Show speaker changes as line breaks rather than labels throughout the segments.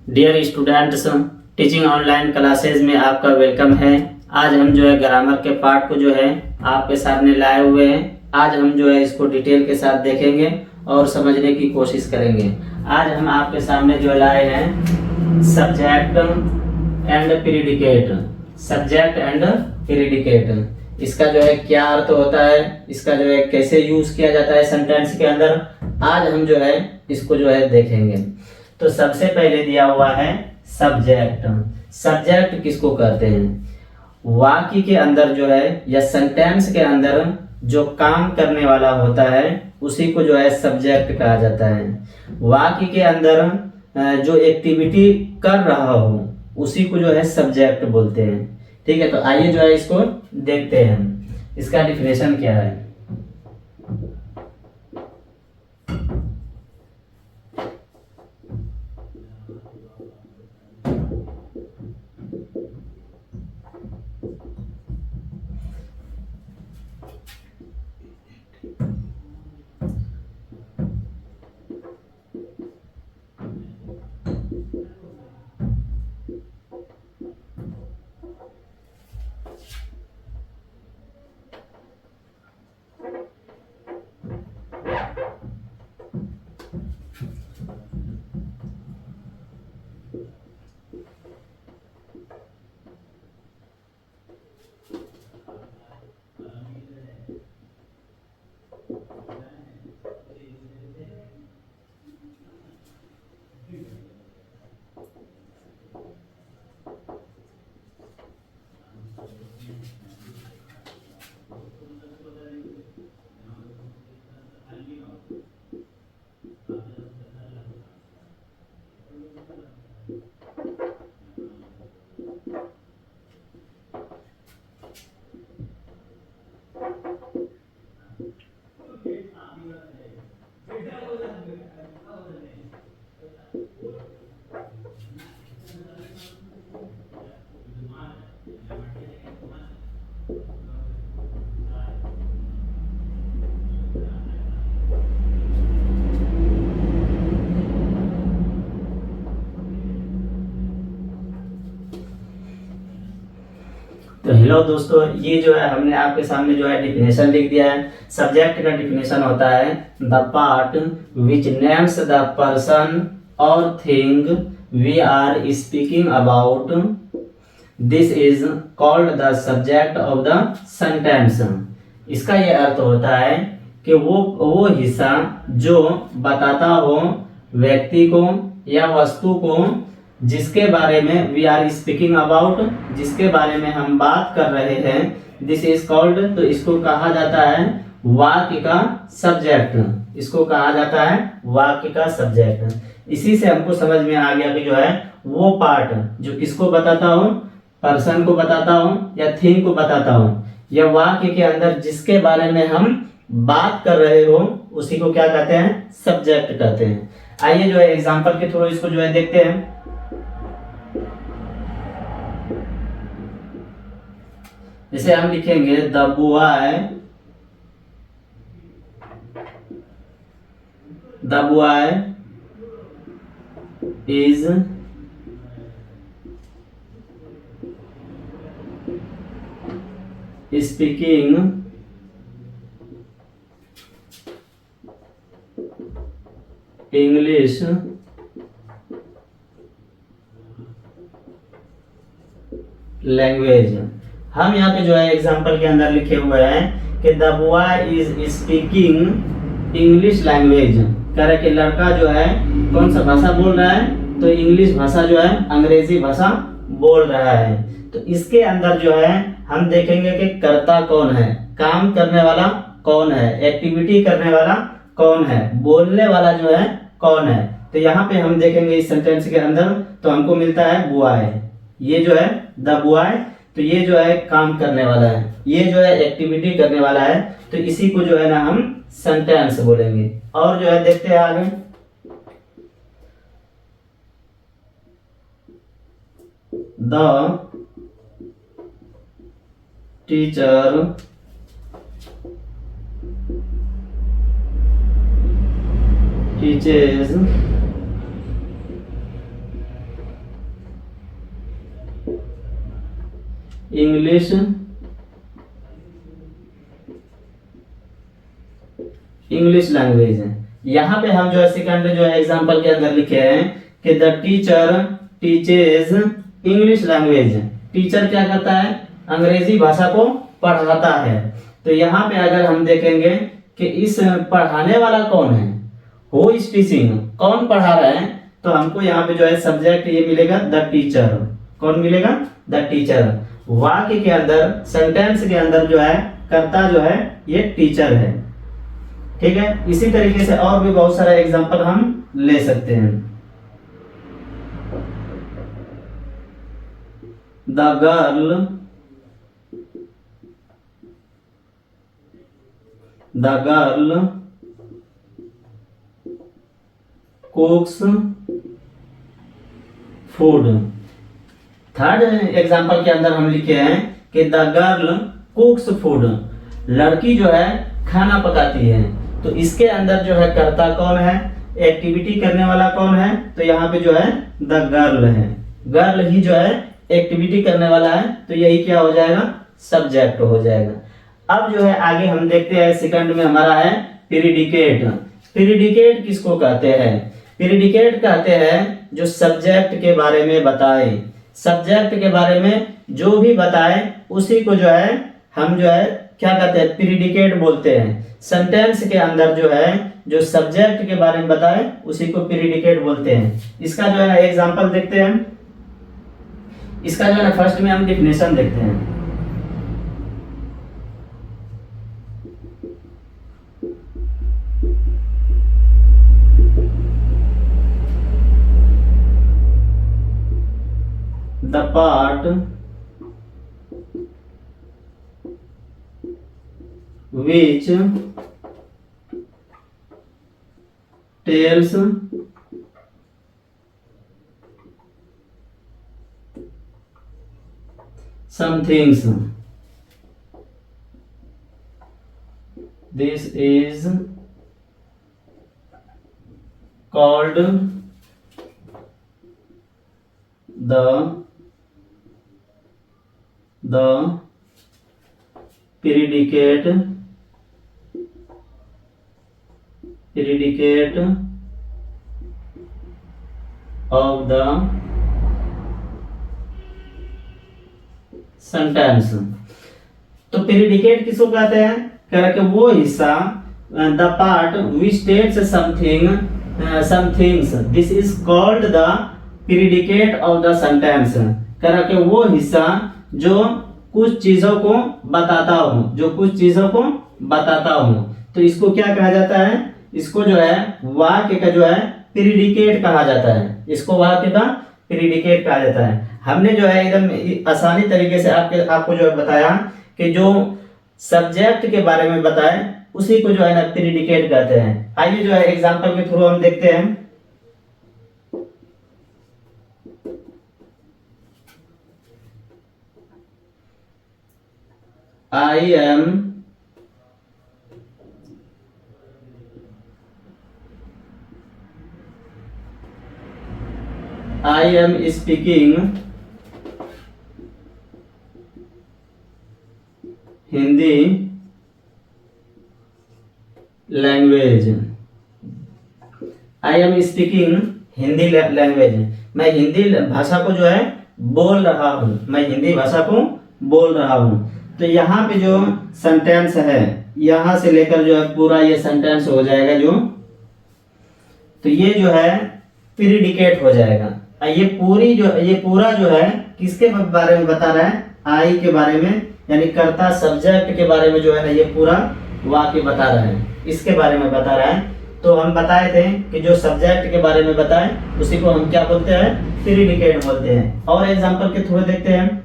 Dear students, teaching online classes में आपका welcome है। आज हम जो है ग्रामर के पार्ट को जो है आपके सामने लाए हुए हैं। आज हम जो है इसको डिटेल के साथ देखेंगे और समझने की कोशिश करेंगे। आज हम आपके सामने जो लाए हैं subject and predicate. Subject and predicate, इसका जो है क्या अर्थ होता है, इसका जो है कैसे यूज किया जाता है सेंटेंस के अंदर, आज हम जो है इसको जो है देखेंगे। तो सबसे पहले दिया हुआ है सब्जेक्ट। सब्जेक्ट किसको कहते हैं? वाक्य के अंदर जो है या सेंटेंस के अंदर जो काम करने वाला होता है उसी को जो है सब्जेक्ट कहा जाता है। वाक्य के अंदर जो एक्टिविटी कर रहा हो उसी को जो है सब्जेक्ट बोलते हैं। ठीक है, तो आइए जो है इसको देखते हैं, इसका डिफिनेशन क्या है। तो हेलो दोस्तों, ये जो है हमने आपके सामने जो है डिफिनेशन लिख दिया है। सब्जेक्ट का डिफिनेशन होता है the part which names the person और thing we are speaking about, this is called the subject of the sentence. इसका ये अर्थ होता है कि वो हिस्सा जो बताता हो व्यक्ति को या वस्तु को जिसके बारे में वी आर स्पीकिंग अबाउट, जिसके बारे में हम बात कर रहे हैं, दिस इज कॉल्ड, तो इसको कहा जाता है वाक्य का सब्जेक्ट। इसको कहा जाता है वाक्य का सब्जेक्ट। इसी से हमको समझ में आ गया कि जो है वो पार्ट जो किसको बताता हो, पर्सन को बताता हो या थिंग को बताता हो, या वाक्य के अंदर जिसके बारे में हम बात कर रहे हो उसी को क्या कहते हैं? सब्जेक्ट कहते हैं। आइए जो है एग्जांपल के थ्रू इसको जो है देखते हैं। जैसे हम लिखेंगे the boy is speaking English language. हम यहाँ पे जो है एग्जांपल के अंदर लिखे हुए हैं कि the boy is speaking English language. कह रहे कि लड़का जो है कौन सा भाषा बोल रहा है? तो इंग्लिश भाषा जो है, अंग्रेजी भाषा बोल रहा है। तो इसके अंदर जो है हम देखेंगे कि कर्ता कौन है, काम करने वाला कौन है, एक्टिविटी करने वाला कौन है, बोलने वाला जो है कौन है। तो यहाँ पे हम देखेंगे इस सेंटेंस के अंदर तो हमको मिलता है बॉय। ये जो है द बॉय, तो ये जो है काम करने वाला है, ये जो है एक्टिविटी करने वाला है। तो इसी को जो है ना हम सेंटेंस बोलेंगे। और जो है देखते हैं आगे। The teacher teaches English language है। यहाँ पे हम जो है सेकंड जो है एग्जांपल के अंदर लिखे हैं कि the teacher teaches English language. Teacher क्या करता है? अंग्रेजी भाषा को पढ़ाता है। तो यहाँ पे अगर हम देखेंगे कि इस पढ़ाने वाला कौन है, हु इज टीचिंग, कौन पढ़ा रहा है, तो हमको यहाँ पे जो है सब्जेक्ट ये मिलेगा द टीचर। कौन मिलेगा? The teacher. वाक्य के अंदर, सेंटेंस के अंदर जो है कर्ता जो है ये टीचर है। ठीक है, इसी तरीके से और भी बहुत सारा एग्जांपल हम ले सकते हैं। The girl कुक्स food. Third example के अंदर हम लिखे हैं कि द गर्ल कुक्स फूड, लड़की जो है खाना पकाती है। तो इसके अंदर जो है कर्ता कौन है, एक्टिविटी करने वाला कौन है, तो यहाँ पे जो है द गर्ल है। गर्ल ही जो है एक्टिविटी करने वाला है, तो यही क्या हो जाएगा? सब्जेक्ट हो जाएगा। अब जो है आगे हम देखते हैं, सेकंड में हमारा है प्रीडिकेट। प्रीडिकेट किसको कहते हैं? प्रीडिकेट कहते हैं जो सब्जेक्ट के बारे में बताए। सब्जेक्ट के बारे में जो भी बताए उसी को जो है हम जो है क्या कहते हैं? प्रीडिकेट बोलते हैं। सेंटेंस के अंदर जो है जो सब्जेक्ट के बारे में बताए उसी को प्रीडिकेट बोलते हैं। इसका जो है एग्जांपल देखते हैं। इसका जो है फर्स्ट में हम डिफिनेशन देखते हैं। The part which tells some things. This is called the predicate of the sentence. तो प्रीडिकेट किसको कहते हैं? करके वो हिस्सा, the part which tells somethings, this is called the predicate of the sentence. करके वो हिस्सा जो कुछ चीजों को बताता हूँ, जो कुछ चीजों को बताता हूँ, तो इसको क्या कहा जाता है? इसको जो है वाक्य का जो है प्रीडिकेट कहा जाता है। इसको वाक्य का प्रीडिकेट कहा जाता है। हमने जो है एकदम आसानी तरीके से आपको जो है बताया कि जो सब्जेक्ट के बारे में बताए उसी को जो है ना प्रीडिकेट कहते हैं। आइए जो है एग्जांपल के थ्रू हम देखते हैं। I am speaking Hindi language. I am speaking Hindi language. मैं हिंदी भाषा को जो है बोल रहा हूँ, मैं हिंदी भाषा को बोल रहा हूँ। तो यहाँ पे जो सेंटेंस है, यहाँ से लेकर जो है पूरा ये सेंटेंस हो जाएगा जो, तो ये जो है प्रीडिकेट हो जाएगा। ये पूरा जो है किसके बारे में बता रहा है? आई के बारे में, यानी कर्ता सब्जेक्ट के बारे में जो है ना ये पूरा वाक्य बता रहा है, इसके बारे में बता रहा है। तो हम बताए थे कि जो सब्जेक्ट के बारे में बताए उसी को हम क्या बोलते हैं? प्रीडिकेट बोलते हैं। और एग्जांपल के थ्रू देखते हैं।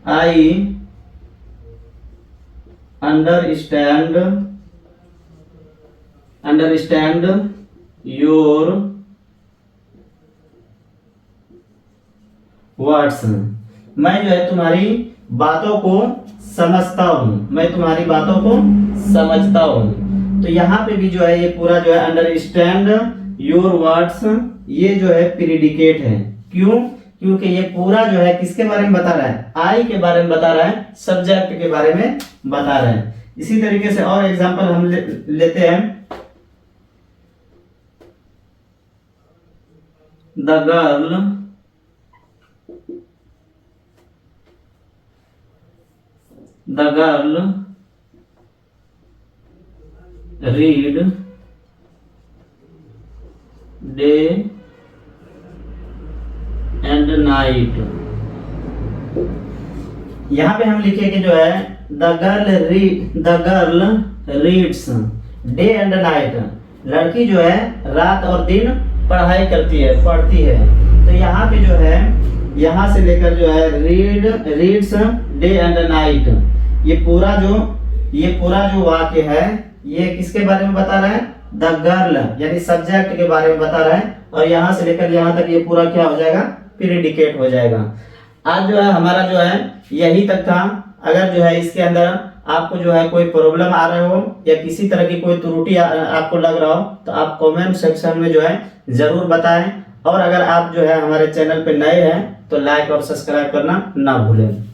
I understand your words. मैं जो है तुम्हारी बातों को समझता हूँ, मैं तुम्हारी बातों को समझता हूँ। तो यहाँ पे भी जो है ये पूरा जो है अंडरस्टैंड योर वर्ड्स, ये जो है प्रीडिकेट है। क्यों? क्योंकि ये पूरा जो है किसके बारे में बता रहा है, आई के बारे में बता रहा है, सब्जेक्ट के बारे में बता रहा है। इसी तरीके से और एग्जांपल हम लेते हैं। The girl read day and night. यहाँ पे हम लिखेंगे जो है the girl reads day and night. लड़की जो है रात और दिन पढ़ाई करती है, पढ़ती है। तो यहाँ पे जो है, यहाँ से लेकर जो है रीड्स डे एंड नाइट, ये पूरा जो वाक्य है ये किसके बारे में बता रहा है, द गर्ल यानी सब्जेक्ट के बारे में बता रहा है। और यहाँ से लेकर यहाँ तक ये पूरा क्या हो जाएगा, प्रीडिकेट हो जाएगा। आज जो है हमारा जो है यही तक था। अगर जो है इसके अंदर आपको जो है कोई प्रॉब्लम आ रहा हो या किसी तरह की कोई त्रुटि आपको लग रहा हो तो आप कमेंट सेक्शन में जो है जरूर बताएं। और अगर आप जो है हमारे चैनल पे नए हैं तो लाइक और सब्सक्राइब करना ना भूलें।